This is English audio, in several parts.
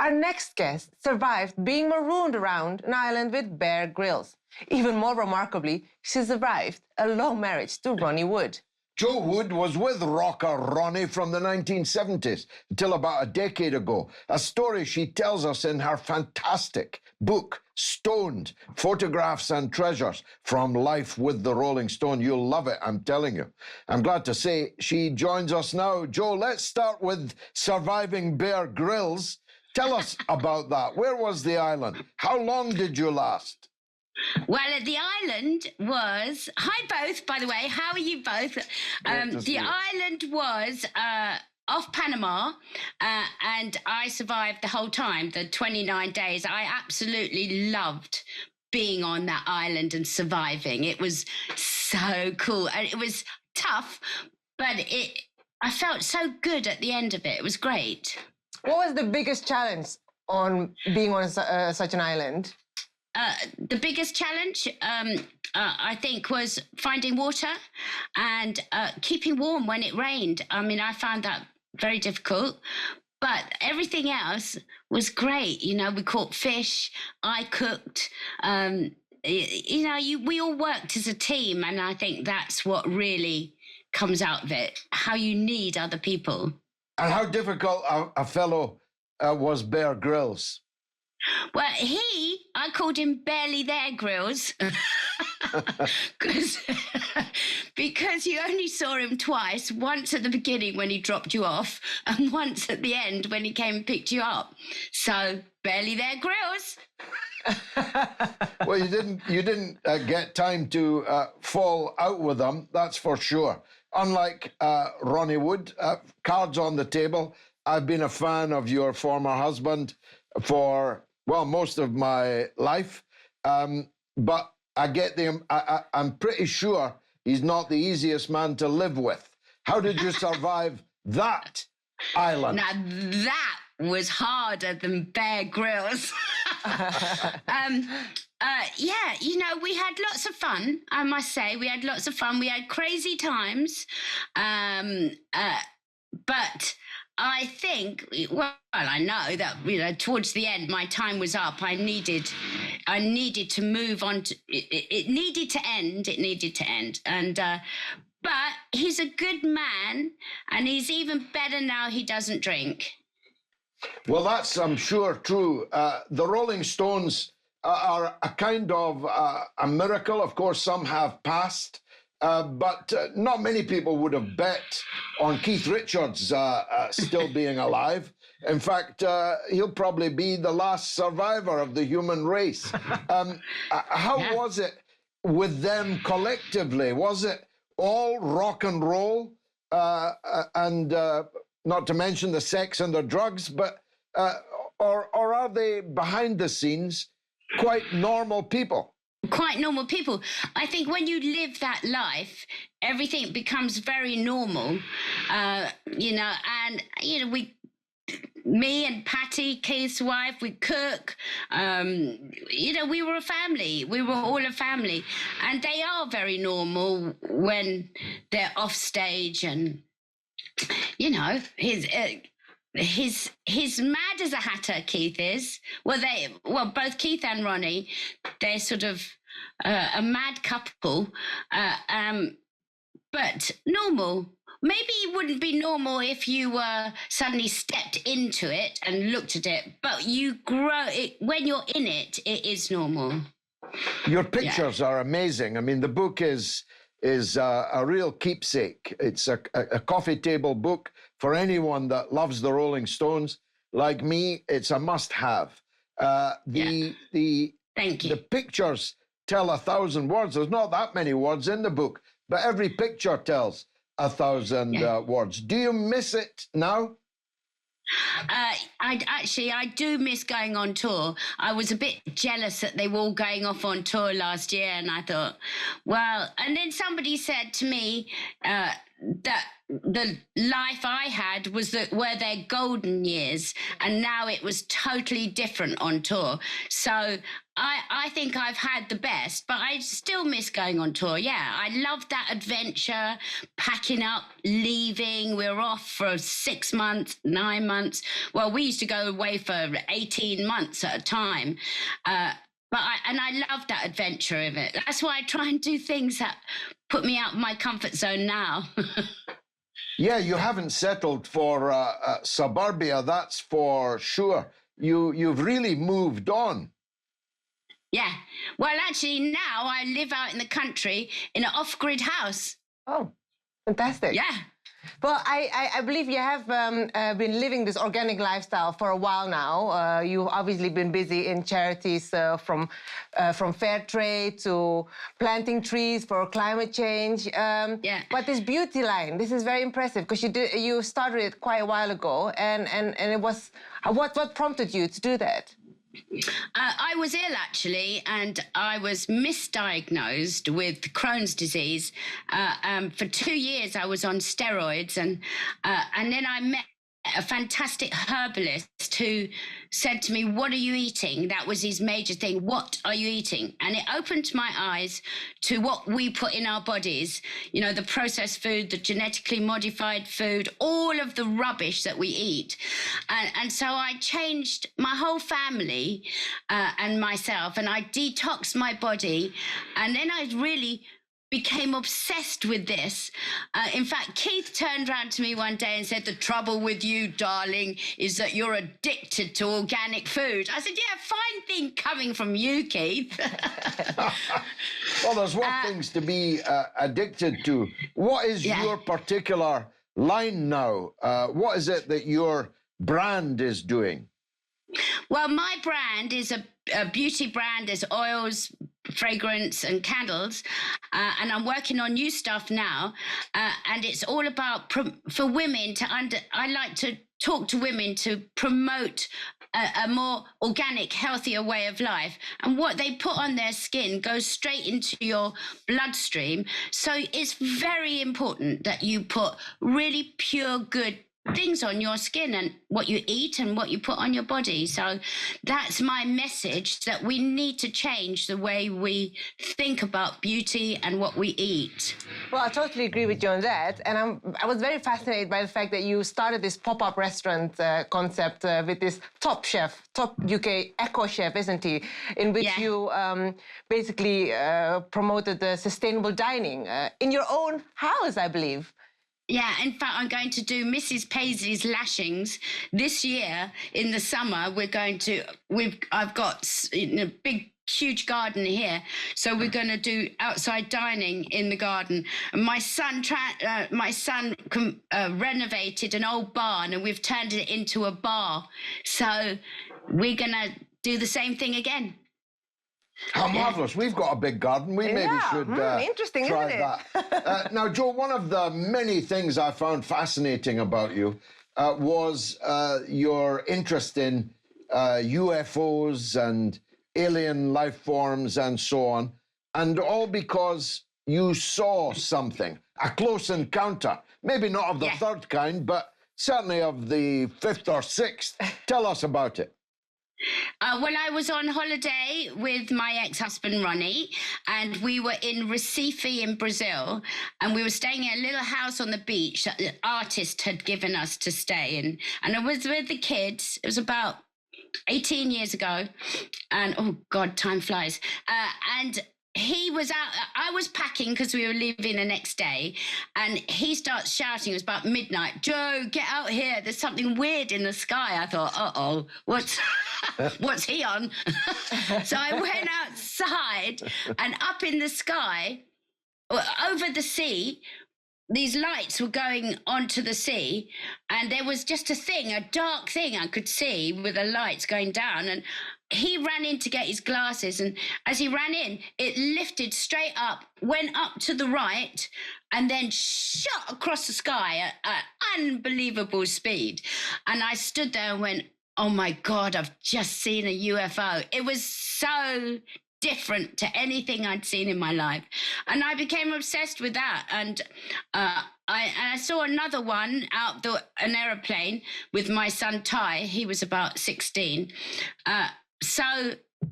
Our next guest survived being marooned around an island with Bear Grylls. Even more remarkably, she survived a long marriage to Ronnie Wood. Jo Wood was with rocker Ronnie from the 1970s until about a decade ago, a story she tells us in her fantastic book, Stoned, Photographs and Treasures from Life with the Rolling Stone. You'll love it, I'm telling you. I'm glad to say she joins us now. Jo, let's start with surviving Bear Grylls. Tell us about that. Where was the island? How long did you last? Well, the island was... Hi, both, by the way. How are you both? The island was off Panama, and I survived the whole time, the 29 days. I absolutely loved being on that island and surviving. It was so cool. And it was tough, but I felt so good at the end of it. It was great. What was the biggest challenge on being on such an island? The biggest challenge, I think, was finding water and keeping warm when it rained. I mean, I found that very difficult, but everything else was great. You know, we caught fish, I cooked, we all worked as a team, and I think that's what really comes out of it, how you need other people. And how difficult a fellow was Bear Grylls? Well, I called him Barely There Grylls because you only saw him twice, once at the beginning when he dropped you off and once at the end when he came and picked you up. So, Barely There Grylls. Well, you didn't get time to fall out with them, that's for sure. Unlike Ronnie Wood, cards on the table. I've been a fan of your former husband for, well, most of my life. But I get I'm pretty sure he's not the easiest man to live with. How did you survive that island? Now, that was harder than Bear Grylls. Yeah, you know, we had lots of fun, I must say. We had lots of fun. We had crazy times. But I think, well, I know that, you know, towards the end, my time was up. I needed to move on. It needed to end. It needed to end. And, but he's a good man, and he's even better now he doesn't drink. Well, that's, I'm sure, true. The Rolling Stones are a kind of a miracle. Of course, some have passed, but not many people would have bet on Keith Richards still being alive. In fact, he'll probably be the last survivor of the human race. How was it with them collectively? Was it all rock and roll and not to mention the sex and the drugs, but or are they behind the scenes quite normal people? Quite normal people. I think when you live that life, everything becomes very normal, you know, and, you know, me and Patty, Keith's wife, we cook, you know, we were a family. We were all a family. And they are very normal when they're off stage, and, you know, He's mad as a hatter, Keith is. Well, both Keith and Ronnie, they're sort of a mad couple, but normal. Maybe it wouldn't be normal if you suddenly stepped into it and looked at it, but you grow it when you're in it. It is normal. Your pictures are amazing. I mean, the book is a real keepsake. It's a coffee table book for anyone that loves the Rolling Stones. Like me, it's a must-have. Thank you. The pictures tell 1,000 words. There's not that many words in the book, but every picture tells 1,000 words. Do you miss it now? I do miss going on tour. I was a bit jealous that they were all going off on tour last year, and I thought, well, and then somebody said to me that the life I had were their golden years, and now it was totally different on tour. So I think I've had the best, but I still miss going on tour. Yeah, I love that adventure, packing up, leaving. We're off for 6 months, 9 months. Well, we used to go away for 18 months at a time. I love that adventure of it. That's why I try and do things that put me out of my comfort zone now. Yeah, you haven't settled for suburbia, that's for sure. You've really moved on. Yeah. Well, actually, now I live out in the country in an off-grid house. Oh, fantastic. Yeah. Well, I believe you have been living this organic lifestyle for a while now. You've obviously been busy in charities from fair trade to planting trees for climate change. Yeah. But this beauty line, this is very impressive because you started it quite a while ago, and it was what prompted you to do that? I was ill, actually, and I was misdiagnosed with Crohn's disease. For 2 years, I was on steroids, and then I met a fantastic herbalist who said to me, "What are you eating?" That was his major thing. What are you eating? And it opened my eyes to what we put in our bodies, you know, the processed food, the genetically modified food, all of the rubbish that we eat. And so I changed my whole family and myself, and I detoxed my body. And then I really became obsessed with this. In fact, Keith turned around to me one day and said, "The trouble with you, darling, is that you're addicted to organic food." I said, "Yeah, fine thing coming from you, Keith." Well, there's one things to be addicted to. What is your particular line now? What is it that your brand is doing? Well, my brand is a beauty brand. There's oils, fragrance and candles, and I'm working on new stuff now, and it's all about for women to I like to talk to women to promote a more organic, healthier way of life, and what they put on their skin goes straight into your bloodstream. So it's very important that you put really pure, good things on your skin and what you eat and what you put on your body. So that's my message, that we need to change the way we think about beauty and what we eat. Well, I totally agree with you on that. And I was very fascinated by the fact that you started this pop-up restaurant concept with this top UK eco chef, isn't he? In which you basically promoted the sustainable dining in your own house, I believe. Yeah, in fact, I'm going to do Mrs. Paisley's lashings this year in the summer. I've got a big, huge garden here, so we're going to do outside dining in the garden. And my son renovated an old barn, and we've turned it into a bar. So we're going to do the same thing again. How marvellous. We've got a big garden. We maybe should interesting, try isn't it? that. Now, Joe, one of the many things I found fascinating about you was your interest in UFOs and alien life forms and so on, and all because you saw something, a close encounter, maybe not of the third kind, but certainly of the fifth or sixth. Tell us about it. Well, I was on holiday with my ex-husband, Ronnie, and we were in Recife in Brazil, and we were staying in a little house on the beach that the artist had given us to stay in. And I was with the kids. It was about 18 years ago. And, oh, God, time flies. And he was out, I was packing because we were leaving the next day, and he starts shouting. It was about midnight, "Joe, get out here. There's something weird in the sky." I thought, uh-oh, what's he on? So I went outside, and up in the sky, over the sea, these lights were going onto the sea, and there was just a dark thing I could see with the lights going down, and he ran in to get his glasses, and as he ran in, it lifted straight up, went up to the right, and then shot across the sky at unbelievable speed. And I stood there and went, "Oh my God, I've just seen a UFO." It was so different to anything I'd seen in my life. And I became obsessed with that. And I saw another one out an aeroplane with my son Ty. He was about 16.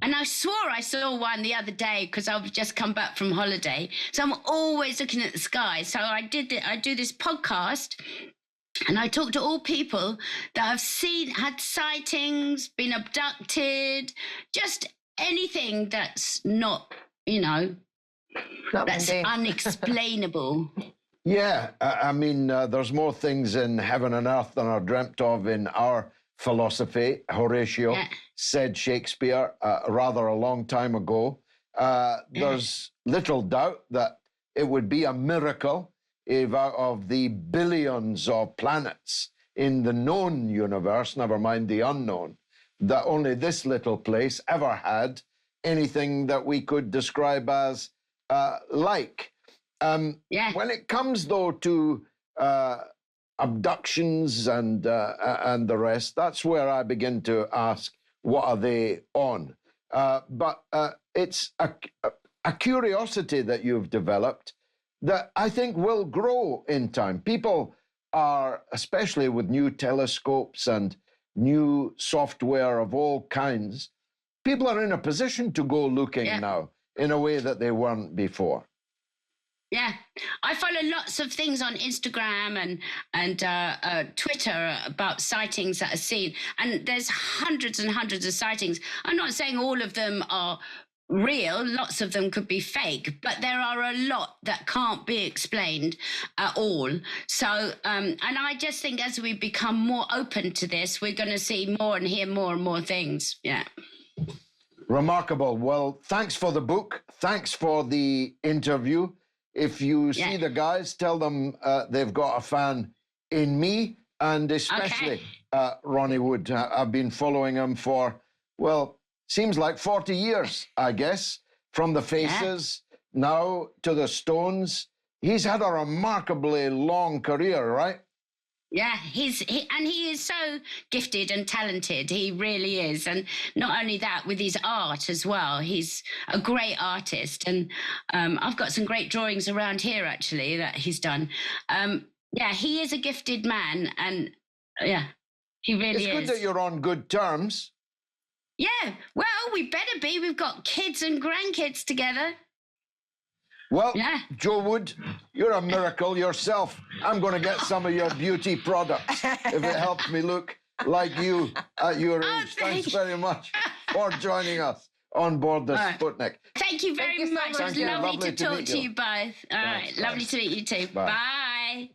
And I swore I saw one the other day because I've just come back from holiday. So I'm always looking at the sky. So I do this podcast, and I talk to all people that have had sightings, been abducted, just anything that's not, that's unexplainable. Yeah, I mean, there's more things in heaven and earth than are dreamt of in our philosophy. Horatio said Shakespeare rather a long time ago. There's little doubt that it would be a miracle if out of the billions of planets in the known universe, never mind the unknown, that only this little place ever had anything that we could describe as like. When it comes, though, to abductions and the rest, that's where I begin to ask, what are they on? But it's a curiosity that you've developed that I think will grow in time. People are, especially with new telescopes and new software of all kinds, people are in a position to go looking now in a way that they weren't before. Yeah, I follow lots of things on Instagram and Twitter about sightings that are seen. And there's hundreds and hundreds of sightings. I'm not saying all of them are real. Lots of them could be fake. But there are a lot that can't be explained at all. So, and I just think as we become more open to this, we're going to see more and hear more and more things. Yeah. Remarkable. Well, thanks for the book. Thanks for the interview. If you see the guys, tell them they've got a fan in me, and especially Ronnie Wood. I've been following him for, well, seems like 40 years, I guess, from the Faces now to the Stones. He's had a remarkably long career, right? Yeah, he is so gifted and talented. He really is. And not only that, with his art as well. He's a great artist. And I've got some great drawings around here, actually, that he's done. He is a gifted man. And he really is. It's good that you're on good terms. Yeah, well, we better be. We've got kids and grandkids together. Well, Joe Wood, you're a miracle yourself. I'm going to get some of your beauty products if it helps me look like you at your age. Thanks very much for joining us on board the Sputnik. Thank you very much. It was lovely to talk to you both. All right, lovely to meet you too. Bye.